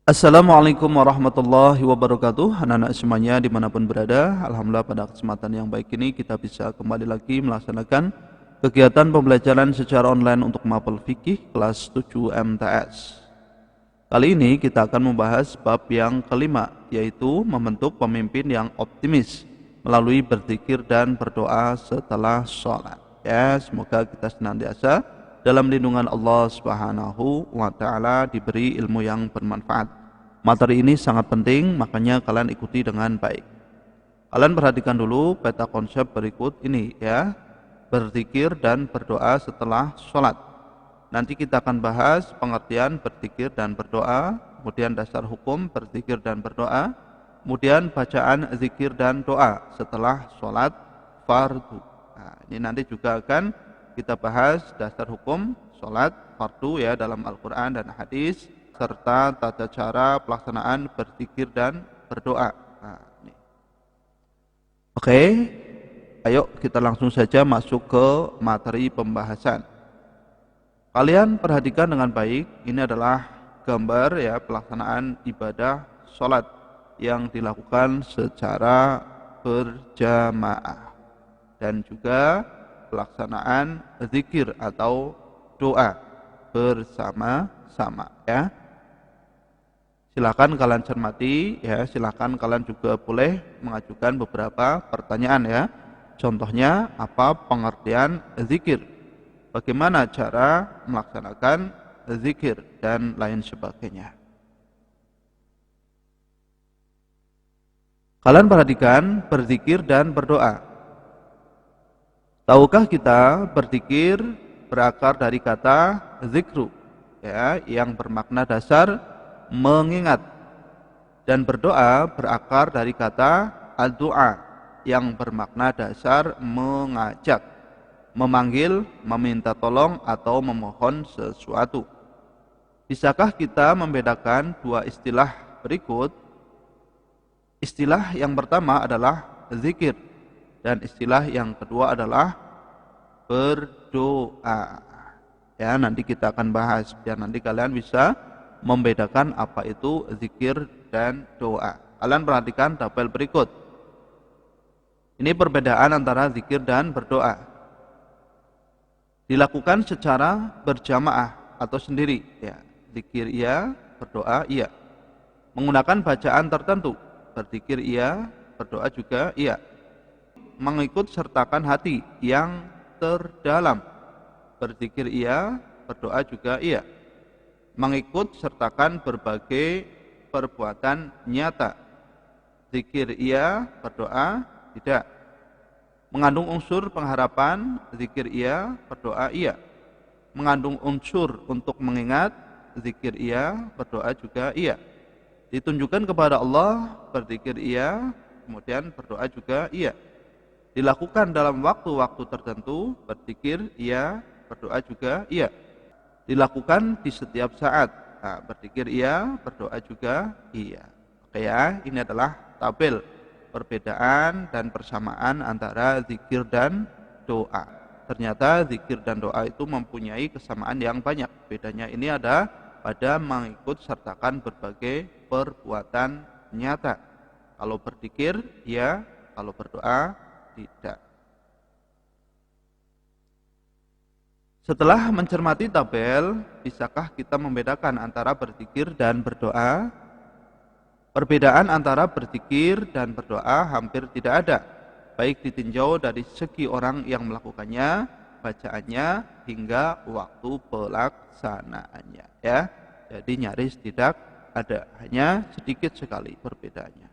Assalamualaikum warahmatullahi wabarakatuh. Anak-anak semuanya dimanapun berada, alhamdulillah pada kesempatan yang baik ini kita bisa kembali lagi melaksanakan kegiatan pembelajaran secara online untuk mapel fikih kelas 7 MTS. Kali ini kita akan membahas bab yang kelima, yaitu membentuk pemimpin yang optimis melalui berzikir dan berdoa setelah sholat. Ya, semoga kita senantiasa dalam lindungan Allah Subhanahu wa Ta'ala, diberi ilmu yang bermanfaat. Materi ini sangat penting, makanya kalian ikuti dengan baik. Kalian perhatikan dulu peta konsep berikut ini ya. Berzikir dan berdoa setelah sholat. Nanti kita akan bahas pengertian berzikir dan berdoa, kemudian dasar hukum berzikir dan berdoa, kemudian bacaan zikir dan doa setelah sholat fardu. Nah, ini nanti juga akan kita bahas dasar hukum sholat fardu ya dalam Al-Quran dan hadis, serta tata cara pelaksanaan berzikir dan berdoa. Nah, ini. Oke, ayo kita langsung saja masuk ke materi pembahasan. Kalian perhatikan dengan baik, ini adalah gambar ya pelaksanaan ibadah sholat yang dilakukan secara berjamaah dan juga pelaksanaan zikir atau doa bersama-sama ya. Silakan kalian cermati ya, silakan kalian juga boleh mengajukan beberapa pertanyaan ya. Contohnya apa pengertian zikir? Bagaimana cara melaksanakan zikir dan lain sebagainya. Kalian perhatikan berzikir dan berdoa. Tahukah kita berzikir berakar dari kata zikru ya, yang bermakna dasar mengingat, dan berdoa berakar dari kata ad-du'a yang bermakna dasar mengajak, memanggil, meminta tolong atau memohon sesuatu. Bisakah kita membedakan dua istilah berikut? Istilah yang pertama adalah zikir dan istilah yang kedua adalah berdoa. Ya, nanti kita akan bahas biar nanti kalian bisa membedakan apa itu zikir dan doa. Kalian perhatikan tabel berikut. Ini perbedaan antara zikir dan berdoa. Dilakukan secara berjamaah atau sendiri. Ya, zikir iya, berdoa iya. Menggunakan bacaan tertentu. Berzikir iya, berdoa juga iya. Mengikut sertakan hati yang terdalam. Berzikir iya, berdoa juga iya. Mengikut sertakan berbagai perbuatan nyata. Zikir iya, berdoa tidak. Mengandung unsur pengharapan, zikir iya, berdoa iya. Mengandung unsur untuk mengingat, zikir iya, berdoa juga iya. Ditunjukkan kepada Allah, berzikir iya, kemudian berdoa juga iya. Dilakukan dalam waktu-waktu tertentu, berzikir iya, berdoa juga iya. Dilakukan di setiap saat. Nah, berzikir iya, berdoa juga iya. Oke ya, ini adalah tabel perbedaan dan persamaan antara zikir dan doa. Ternyata zikir dan doa itu mempunyai kesamaan yang banyak. Bedanya ini ada pada mengikut sertakan berbagai perbuatan nyata. Kalau berzikir iya, kalau berdoa tidak. Setelah mencermati tabel, bisakah kita membedakan antara berzikir dan berdoa? Perbedaan antara berzikir dan berdoa hampir tidak ada, baik ditinjau dari segi orang yang melakukannya, bacaannya, hingga waktu pelaksanaannya. Ya, jadi nyaris tidak ada, hanya sedikit sekali perbedaannya.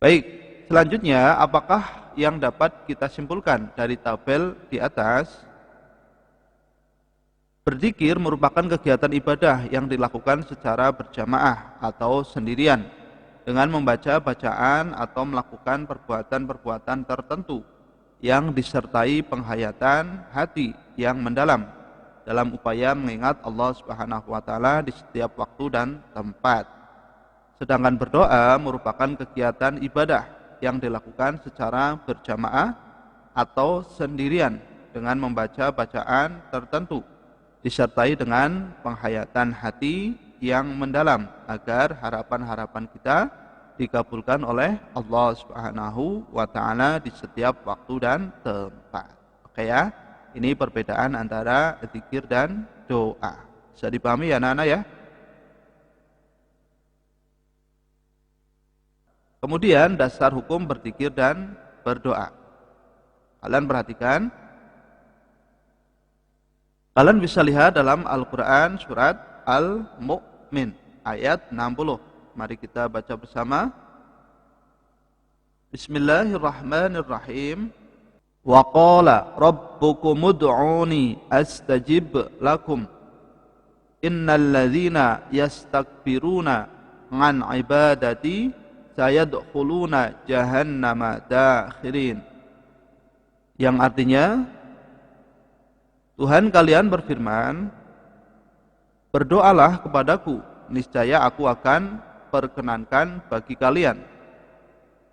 Baik, selanjutnya apakah yang dapat kita simpulkan dari tabel di atas? Berzikir merupakan kegiatan ibadah yang dilakukan secara berjamaah atau sendirian dengan membaca bacaan atau melakukan perbuatan-perbuatan tertentu yang disertai penghayatan hati yang mendalam dalam upaya mengingat Allah Subhanahu wa taala di setiap waktu dan tempat. Sedangkan berdoa merupakan kegiatan ibadah yang dilakukan secara berjamaah atau sendirian dengan membaca bacaan tertentu, disertai dengan penghayatan hati yang mendalam agar harapan-harapan kita dikabulkan oleh Allah Subhanahu wa taala di setiap waktu dan tempat. Oke ya. Ini perbedaan antara zikir dan doa. Bisa dipahami ya anak-anak ya? Kemudian dasar hukum berzikir dan berdoa. Kalian perhatikan. Kalian bisa lihat dalam Al-Quran surat Al-Mu'min ayat 60. Mari kita baca bersama. Bismillahirrahmanirrahim. Wa qala rabbukum ud'uni astajib lakum. Innal ladzina yastakbiruna an ibadati sayadkhuluna jahannama dakhirin. Yang artinya, Tuhan kalian berfirman, berdoalah kepadaku, niscaya aku akan perkenankan bagi kalian.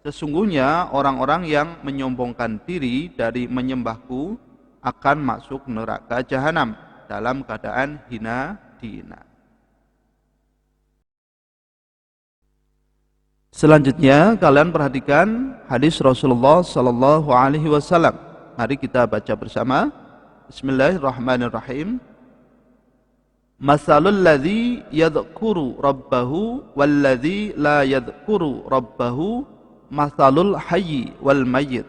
Sesungguhnya orang-orang yang menyombongkan diri dari menyembahku akan masuk neraka jahanam dalam keadaan hina dihina. Selanjutnya kalian perhatikan hadis Rasulullah sallallahu alaihi wasallam. Mari kita baca bersama. Bismillahirrahmanirrahim. Masalul ladzi yadhkuru rabbahu wal ladzi la yadhkuru rabbahu masalul hayyi wal mayyit.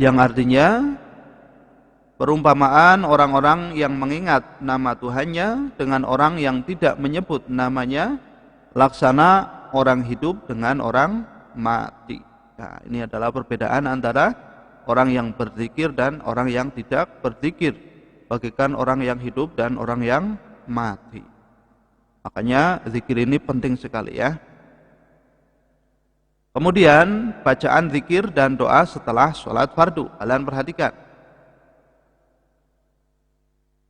Yang artinya, perumpamaan orang-orang yang mengingat nama Tuhannya dengan orang yang tidak menyebut namanya, laksana orang hidup dengan orang mati. Nah, ini adalah perbedaan antara orang yang berzikir dan orang yang tidak berzikir, bagaikan orang yang hidup dan orang yang mati. Makanya zikir ini penting sekali ya. Kemudian bacaan zikir dan doa setelah sholat fardu. Kalian perhatikan.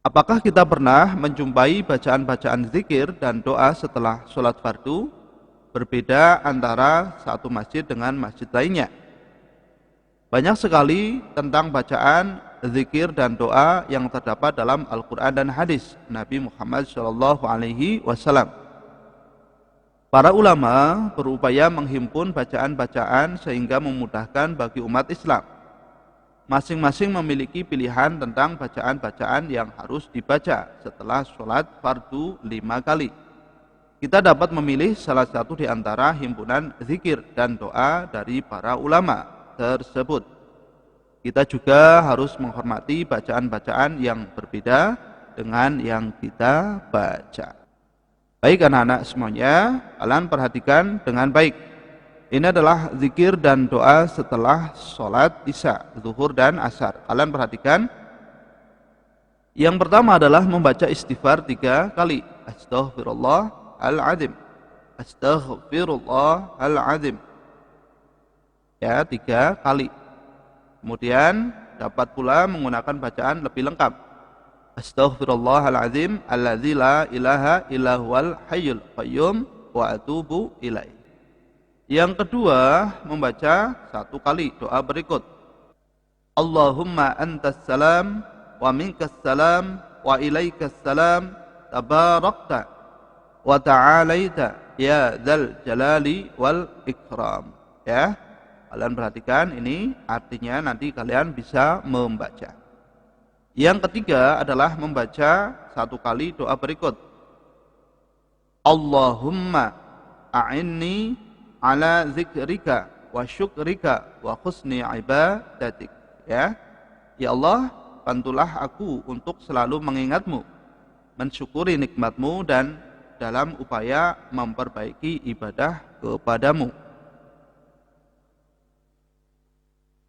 Apakah kita pernah menjumpai bacaan-bacaan zikir dan doa setelah sholat fardu berbeda antara satu masjid dengan masjid lainnya? Banyak sekali tentang bacaan zikir dan doa yang terdapat dalam Al-Quran dan hadis Nabi Muhammad SAW. Para ulama berupaya menghimpun bacaan-bacaan sehingga memudahkan bagi umat Islam. Masing-masing memiliki pilihan tentang bacaan-bacaan yang harus dibaca setelah sholat fardu 5 kali. Kita dapat memilih salah satu di antara himpunan zikir dan doa dari para ulama tersebut. Kita juga harus menghormati bacaan-bacaan yang berbeda dengan yang kita baca. Baik anak-anak semuanya, kalian perhatikan dengan baik. Ini adalah zikir dan doa setelah sholat isya, zuhur dan asar. Kalian perhatikan. Yang pertama adalah membaca istighfar 3 kali. Astaghfirullahaladzim. Astaghfirullahaladzim. Ya, 3 kali. Kemudian dapat pula menggunakan bacaan lebih lengkap. Astaghfirullahaladzim alladzi la ilaha illa huwal hayyul qayyum wa atubu ilaih. Yang kedua, membaca 1 kali doa berikut. Allahumma antas salam wa minkas salam wa ilaikas salam tabarakta wa ta'alaita ya dzal jalali wal ikram. Ya, kalian perhatikan ini artinya, nanti kalian bisa membaca. Yang ketiga adalah membaca 1 kali doa berikut. Allahumma a'inni ala zikrika wa syukrika wa husni ibadatik. Ya Allah, bantulah aku untuk selalu mengingatmu, mensyukuri nikmatmu dan dalam upaya memperbaiki ibadah kepadamu.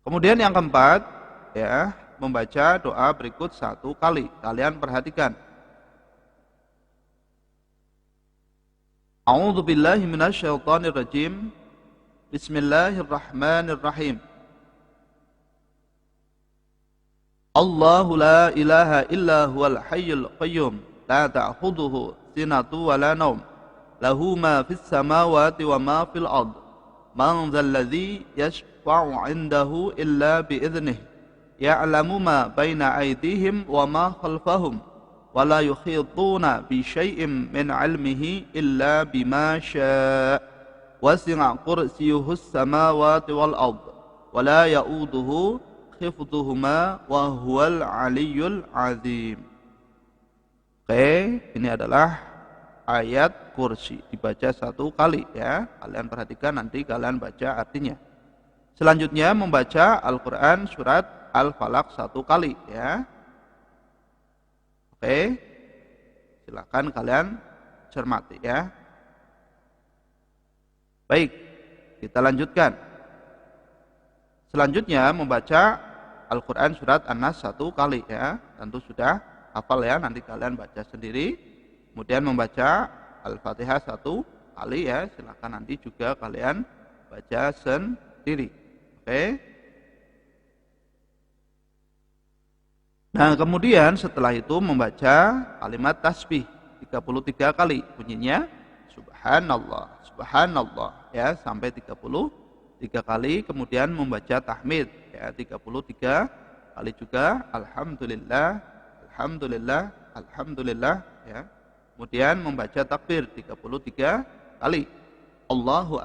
Kemudian yang keempat, ya, membaca doa berikut 1 kali. Kalian perhatikan. A'udzu billahi minasyaitonir rajim. Bismillahirrahmanirrahim. Allahu la ilaha illa huwal hayyul qayyum la ta'khudhuhu sinatu wa la naum lahu ma fis samawati wa ma fil ard man dzal ladzi yashfa'u 'indahu illa bi idznih ya'lamu ma baina aydihim wa ma khalfahum wa la yuhituna bi syai'in min 'ilmihi illa bima syaa' wasi'a kursiyyuhus samawati wal ard wa la ya'uduhu hifdhuhuma wa huwal 'aliyyul 'azim. Oke, ini adalah ayat kursi, dibaca 1 kali ya. Kalian perhatikan, nanti kalian baca artinya. Selanjutnya membaca Al-Quran surat Al-Falaq 1 kali ya. Oke, silakan kalian cermati ya. Baik, kita lanjutkan. Selanjutnya membaca Al-Quran surat An-Nas 1 kali ya. Tentu sudah hafal ya, nanti kalian baca sendiri. Kemudian membaca Al-Fatihah 1 kali ya, silakan nanti juga kalian baca sendiri. Oke. Nah, kemudian setelah itu membaca kalimat tasbih 33 kali, bunyinya subhanallah, subhanallah ya, sampai 33 kali. Kemudian membaca tahmid ya, 33 kali juga, alhamdulillah, alhamdulillah, alhamdulillah ya. Kemudian membaca takbir 33 kali. Allahu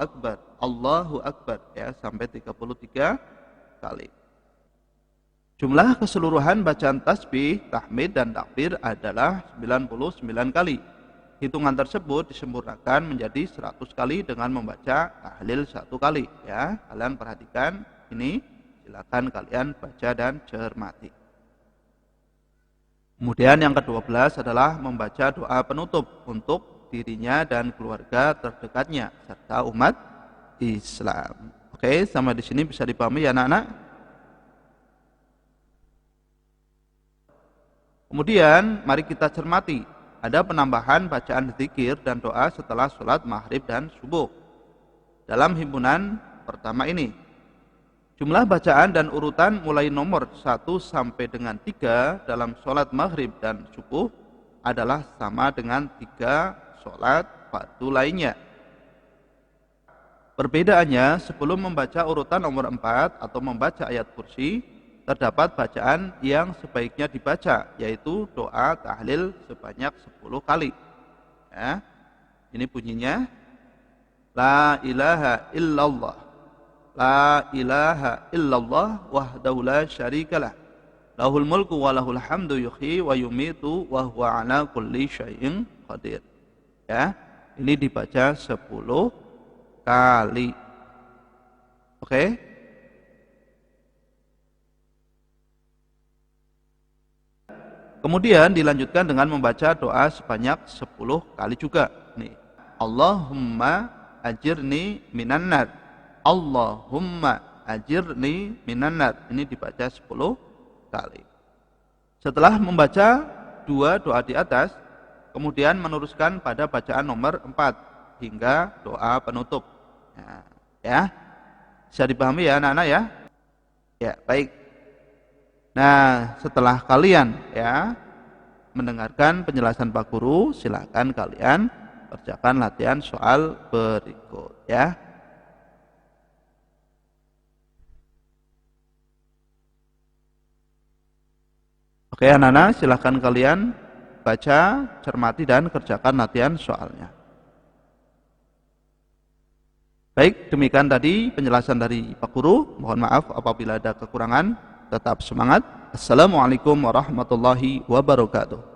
Akbar ya, sampai 33 kali. Jumlah keseluruhan bacaan tasbih, tahmid dan takbir adalah 99 kali. Hitungan tersebut disempurnakan menjadi 100 kali dengan membaca tahlil 1 kali ya. Kalian perhatikan ini, silakan kalian baca dan cermati. Kemudian yang ke-12 adalah membaca doa penutup untuk dirinya dan keluarga terdekatnya serta umat Islam. Oke, sampai di sini bisa dipahami ya anak-anak? Kemudian mari kita cermati, ada penambahan bacaan zikir dan doa setelah sholat maghrib dan subuh. Dalam himpunan pertama ini, jumlah bacaan dan urutan mulai nomor 1 sampai dengan 3 dalam sholat maghrib dan subuh adalah sama dengan 3 sholat fardu lainnya. Perbedaannya, sebelum membaca urutan nomor 4 atau membaca ayat kursi, terdapat bacaan yang sebaiknya dibaca, yaitu doa tahlil sebanyak 10 kali. Ya, ini bunyinya, La ilaha illallah, La ilaha illallah wahdahu la syarikalah, lahul mulku wa lahul hamdu yuhyi wa yumitu wa huwa ala kulli syai'in qadir. Ya, ini dibaca 10 kali. Oke. Kemudian dilanjutkan dengan membaca doa sebanyak 10 kali juga. Nih, Allahumma ajirni minan nar. Allahumma ajirni minan nar. Ini dibaca 10 kali. Setelah membaca 2 doa di atas, kemudian meneruskan pada bacaan nomor 4 hingga doa penutup. Ya, bisa dipahami ya anak-anak ya? Ya, baik. Nah, setelah kalian ya mendengarkan penjelasan Pak Guru, silakan kalian kerjakan latihan soal berikut ya. Oke anak-anak, silakan kalian baca, cermati dan kerjakan latihan soalnya. Baik, demikian tadi penjelasan dari Pak Guru. Mohon maaf apabila ada kekurangan. Tetap semangat. Assalamualaikum warahmatullahi wabarakatuh.